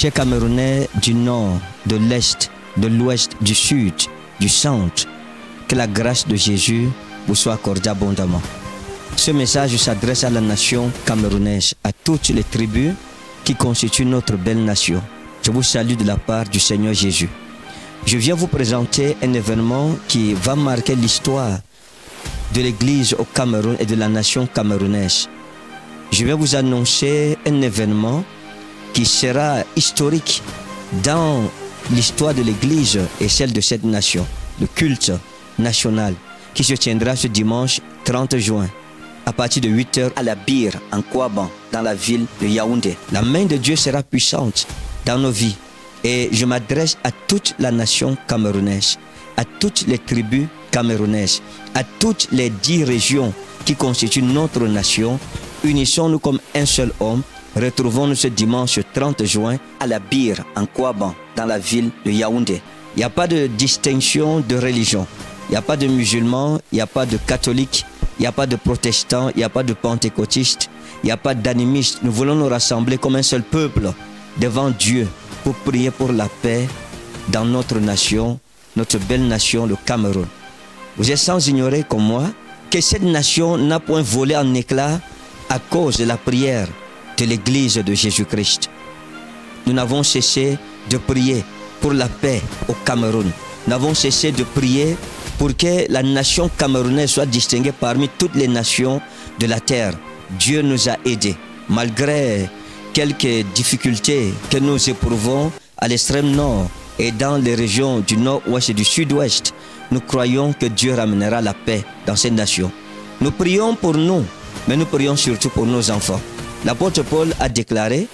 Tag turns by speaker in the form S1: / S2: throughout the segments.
S1: Chers Camerounais du nord, de l'est, de l'ouest, du sud, du centre, que la grâce de Jésus vous soit accordée abondamment. Ce message s'adresse à la nation camerounaise, à toutes les tribus qui constituent notre belle nation. Je vous salue de la part du Seigneur Jésus. Je viens vous présenter un événement qui va marquer l'histoire de l'Église au Cameroun et de la nation camerounaise. Je viens vous annoncer un événement qui sera historique dans l'histoire de l'Église et celle de cette nation, le culte national qui se tiendra ce dimanche 30 juin à partir de 8 h à la Bire, en Kouaban, dans la ville de Yaoundé. La main de Dieu sera puissante dans nos vies et je m'adresse à toute la nation camerounaise, à toutes les tribus camerounaises, à toutes les 10 régions qui constituent notre nation. Unissons-nous comme un seul homme. Retrouvons-nous ce dimanche 30 juin à la Bire, en Kouaban, dans la ville de Yaoundé. Il n'y a pas de distinction de religion. Il n'y a pas de musulmans, il n'y a pas de catholiques, il n'y a pas de protestants, il n'y a pas de pentecôtistes, il n'y a pas d'animistes. Nous voulons nous rassembler comme un seul peuple devant Dieu pour prier pour la paix dans notre nation, notre belle nation, le Cameroun. Vous êtes sans ignorer comme moi que cette nation n'a point volé en éclats à cause de la prière de l'Église de Jésus-Christ. Nous n'avons cessé de prier pour la paix au Cameroun. Nous n'avons cessé de prier pour que la nation camerounaise soit distinguée parmi toutes les nations de la terre. Dieu nous a aidés. Malgré quelques difficultés que nous éprouvons à l'extrême nord et dans les régions du nord-ouest et du sud-ouest, nous croyons que Dieu ramènera la paix dans ces nations. Nous prions pour nous, mais nous prions surtout pour nos enfants. L'apôtre Paul a déclaré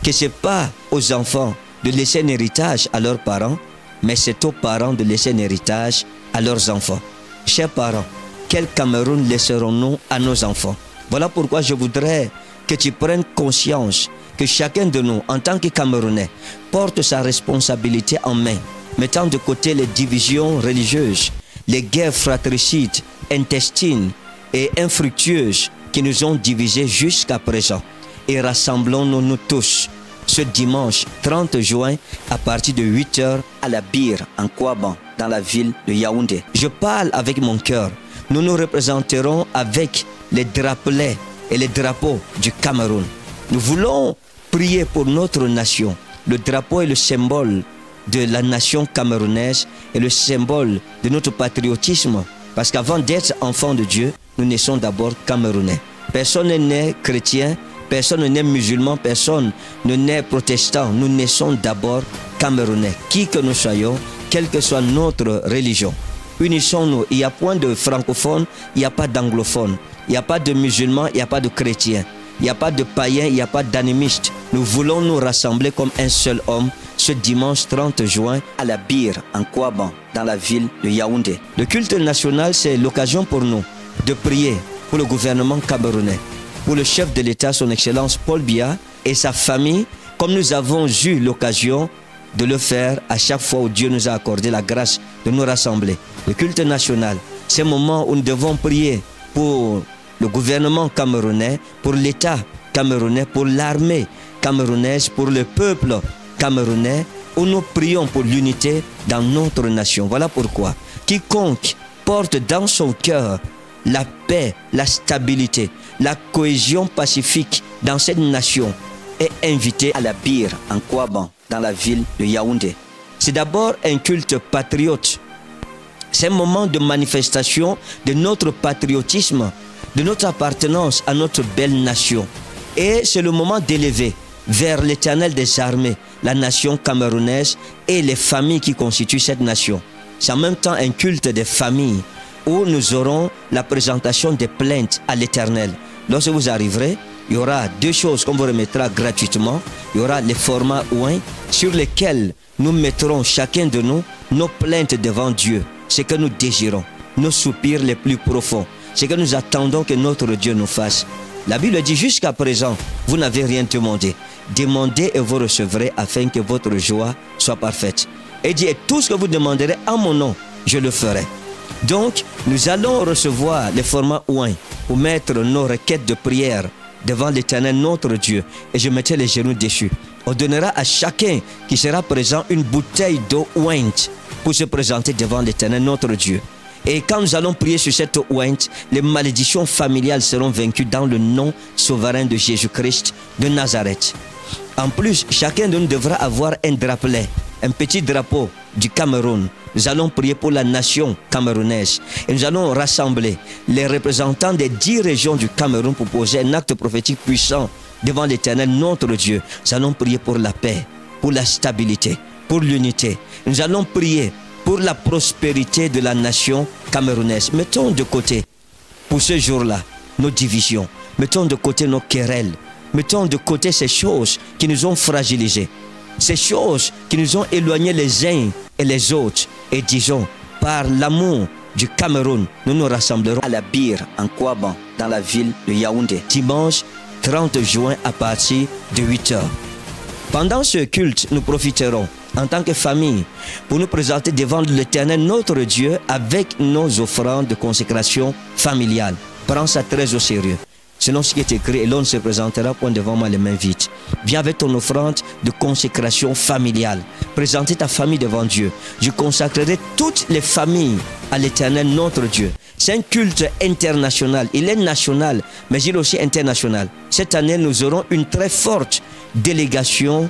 S1: que ce n'est pas aux enfants de laisser un héritage à leurs parents, mais c'est aux parents de laisser un héritage à leurs enfants. Chers parents, quel Cameroun laisserons-nous à nos enfants? Voilà pourquoi je voudrais que tu prennes conscience que chacun de nous, en tant que Camerounais, porte sa responsabilité en main, mettant de côté les divisions religieuses, les guerres fratricides, intestines et infructueuses qui nous ont divisés jusqu'à présent. Et rassemblons-nous tous ce dimanche 30 juin à partir de 8 h à la Bire, en Kouaban, dans la ville de Yaoundé. Je parle avec mon cœur. Nous nous représenterons avec les drapelets et les drapeaux du Cameroun. Nous voulons prier pour notre nation. Le drapeau est le symbole de la nation camerounaise et le symbole de notre patriotisme. Parce qu'avant d'être enfants de Dieu, nous naissons d'abord Camerounais. Personne n'est né chrétien, personne n'est né musulman, personne ne naît protestant. Nous naissons d'abord Camerounais. Qui que nous soyons, quelle que soit notre religion. Unissons-nous. Il n'y a point de francophones, il n'y a pas d'anglophones. Il n'y a pas de musulmans, il n'y a pas de chrétiens. Il n'y a pas de païens, il n'y a pas d'animistes. Nous voulons nous rassembler comme un seul homme ce dimanche 30 juin à la Bire, en Kouaban, dans la ville de Yaoundé. Le culte national, c'est l'occasion pour nous de prier pour le gouvernement camerounais, pour le chef de l'État, son Excellence Paul Biya et sa famille, comme nous avons eu l'occasion de le faire à chaque fois où Dieu nous a accordé la grâce de nous rassembler. Le culte national, c'est un moment où nous devons prier pour le gouvernement camerounais, pour l'État camerounais, pour l'armée camerounaise, pour le peuple camerounais, où nous prions pour l'unité dans notre nation. Voilà pourquoi quiconque porte dans son cœur la paix, la stabilité, la cohésion pacifique dans cette nation est invité à la Bire, en Kouaban, dans la ville de Yaoundé. C'est d'abord un culte patriote. C'est un moment de manifestation de notre patriotisme, de notre appartenance à notre belle nation. Et c'est le moment d'élever vers l'Éternel des armées la nation camerounaise et les familles qui constituent cette nation. C'est en même temps un culte des familles où nous aurons la présentation des plaintes à l'Éternel. Lorsque vous arriverez, il y aura 2 choses qu'on vous remettra gratuitement. Il y aura les formats OIN sur lesquels nous mettrons chacun de nous nos plaintes devant Dieu, ce que nous désirons, nos soupirs les plus profonds, ce que nous attendons que notre Dieu nous fasse. La Bible dit jusqu'à présent, vous n'avez rien demandé. Demandez et vous recevrez afin que votre joie soit parfaite. Et dit, et tout ce que vous demanderez en mon nom, je le ferai. Donc, nous allons recevoir les formats OIN pour mettre nos requêtes de prière devant l'Éternel notre Dieu. Et je mettrai les genoux dessus. On donnera à chacun qui sera présent une bouteille d'eau ointe pour se présenter devant l'Éternel, notre Dieu. Et quand nous allons prier sur cette eau ointe, les malédictions familiales seront vaincues dans le nom souverain de Jésus-Christ de Nazareth. En plus, chacun de nous devra avoir un drapelet, un petit drapeau du Cameroun. Nous allons prier pour la nation camerounaise et nous allons rassembler les représentants des 10 régions du Cameroun pour poser un acte prophétique puissant devant l'Éternel, notre Dieu. Nous allons prier pour la paix, pour la stabilité, pour l'unité. Nous allons prier pour la prospérité de la nation camerounaise. Mettons de côté, pour ce jour-là, nos divisions. Mettons de côté nos querelles. Mettons de côté ces choses qui nous ont fragilisés. Ces choses qui nous ont éloignés les uns et les autres. Et disons, par l'amour du Cameroun, nous nous rassemblerons à la Bire, en Kouaban, dans la ville de Yaoundé, dimanche 30 juin à partir de 8 h. Pendant ce culte, nous profiterons en tant que famille pour nous présenter devant l'Éternel notre Dieu avec nos offrandes de consécration familiale. Prends ça très au sérieux. Selon ce qui est écrit, et l'on se présentera point devant moi les mains vides. Viens avec ton offrande de consécration familiale. Présentez ta famille devant Dieu. Je consacrerai toutes les familles à l'Éternel notre Dieu. C'est un culte international. Il est national, mais il est aussi international. Cette année, nous aurons une très forte délégation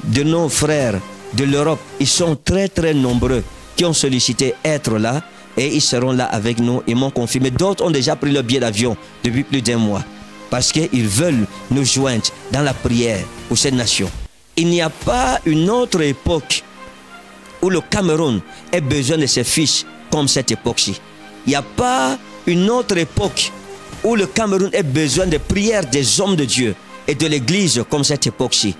S1: de nos frères de l'Europe. Ils sont très nombreux qui ont sollicité être là et ils seront là avec nous. Ils m'ont confirmé. D'autres ont déjà pris le billet d'avion depuis plus d'1 mois parce qu'ils veulent nous joindre dans la prière pour cette nation. Il n'y a pas une autre époque où le Cameroun ait besoin de ses fils comme cette époque-ci. Il n'y a pas une autre époque où le Cameroun ait besoin de prières des hommes de Dieu et de l'Église comme cette époque-ci.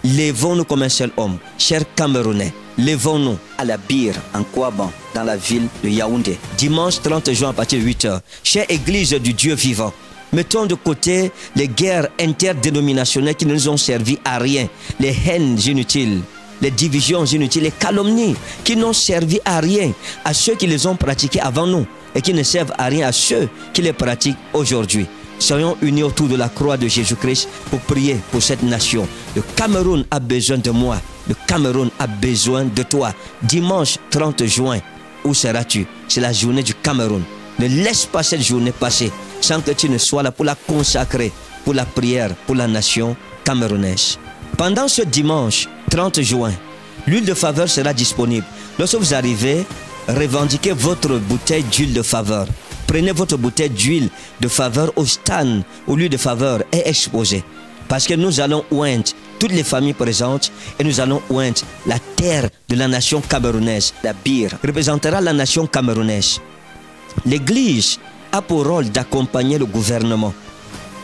S1: Lèvons-nous comme un seul homme, chers Camerounais. Lèvons-nous à la Bire, en Kouaban, dans la ville de Yaoundé, dimanche 30 juin à partir de 8 h. Chère Église du Dieu vivant, mettons de côté les guerres interdénominationnelles qui ne nous ont servi à rien, les haines inutiles, les divisions inutiles, les calomnies qui n'ont servi à rien à ceux qui les ont pratiquées avant nous et qui ne servent à rien à ceux qui les pratiquent aujourd'hui. Soyons unis autour de la croix de Jésus-Christ pour prier pour cette nation. Le Cameroun a besoin de moi. Le Cameroun a besoin de toi. Dimanche 30 juin, où seras-tu? C'est la journée du Cameroun. Ne laisse pas cette journée passer sans que tu ne sois là pour la consacrer, pour la prière, pour la nation camerounaise. Pendant ce dimanche 30 juin, l'huile de faveur sera disponible. Lorsque vous arrivez, revendiquez votre bouteille d'huile de faveur. Prenez votre bouteille d'huile de faveur au stand où l'huile de faveur est exposée. Parce que nous allons oindre toutes les familles présentes et nous allons oindre la terre de la nation camerounaise. La Bire représentera la nation camerounaise. L'Église a pour rôle d'accompagner le gouvernement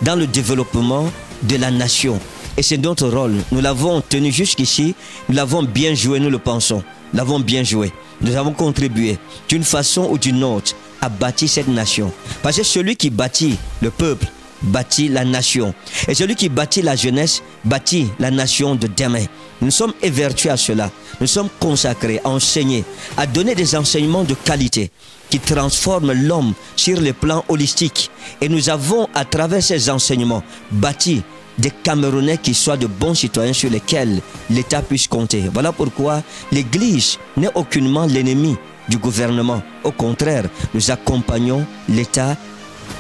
S1: dans le développement de la nation. Et c'est notre rôle. Nous l'avons tenu jusqu'ici. Nous l'avons bien joué, nous le pensons. Nous l'avons bien joué. Nous avons contribué d'une façon ou d'une autre à bâtir cette nation. Parce que celui qui bâtit le peuple bâtit la nation. Et celui qui bâtit la jeunesse bâtit la nation de demain. Nous sommes évertués à cela. Nous sommes consacrés à enseigner, à donner des enseignements de qualité qui transforment l'homme sur le plan holistique. Et nous avons, à travers ces enseignements, bâti des Camerounais qui soient de bons citoyens sur lesquels l'État puisse compter. Voilà pourquoi l'Église n'est aucunement l'ennemi du gouvernement. Au contraire, nous accompagnons l'État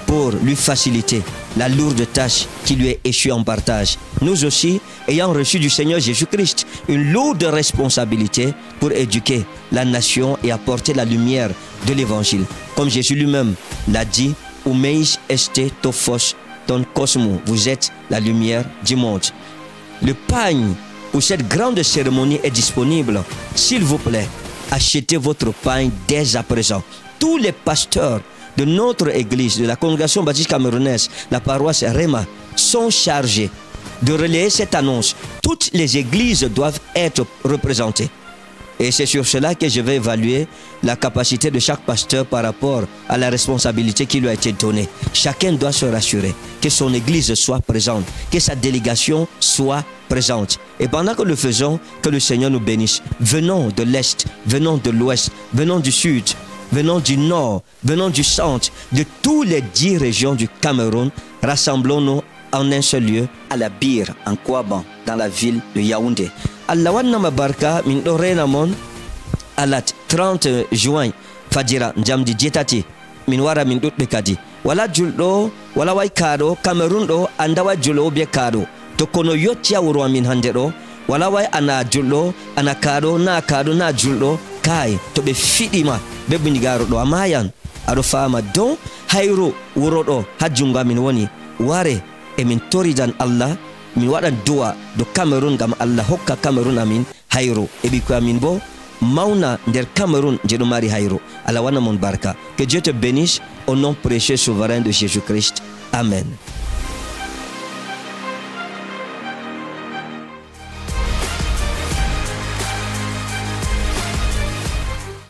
S1: pour lui faciliter la lourde tâche qui lui est échue en partage. Nous aussi, ayant reçu du Seigneur Jésus-Christ une lourde responsabilité pour éduquer la nation et apporter la lumière de l'Évangile. Comme Jésus lui-même l'a dit, « Umeis este tophos ton cosmos », vous êtes la lumière du monde. Le pagne pour cette grande cérémonie est disponible. S'il vous plaît, achetez votre pain dès à présent. Tous les pasteurs de notre église, de la congrégation baptiste camerounaise, la paroisse Réma, sont chargés de relayer cette annonce. Toutes les églises doivent être représentées. Et c'est sur cela que je vais évaluer la capacité de chaque pasteur par rapport à la responsabilité qui lui a été donnée. Chacun doit se rassurer que son église soit présente, que sa délégation soit présente. Et pendant que nous le faisons, que le Seigneur nous bénisse. Venons de l'Est, venons de l'Ouest, venons du Sud, venons du Nord, venons du Centre, de toutes les 10 régions du Cameroun. Rassemblons-nous en un seul lieu à la Bir, en Kouaban, dans la ville de Yaoundé. Allah wanna mabarka min do rena mon alat 30 juin fajira jamdi jetati min wara min dudbe kadi wala juldo wala way kado Cameroon do andawa julo be kado to kono yotti wuro min hande do wala way ana juldo ana kado na juldo kai to be fidima be bundigaro do amayan ado fama don hayro wuro do hajjunga min woni ware e min toridan Allah min waɗan du'a do Cameroon gam Allah hokka Cameroon amin hayro e bi ko amin bo mauna der Cameroon je do mari hayro. Allah wana mon barka. Que Dieu te bénisse au nom précieux souverain de Jésus-Christ. Amen.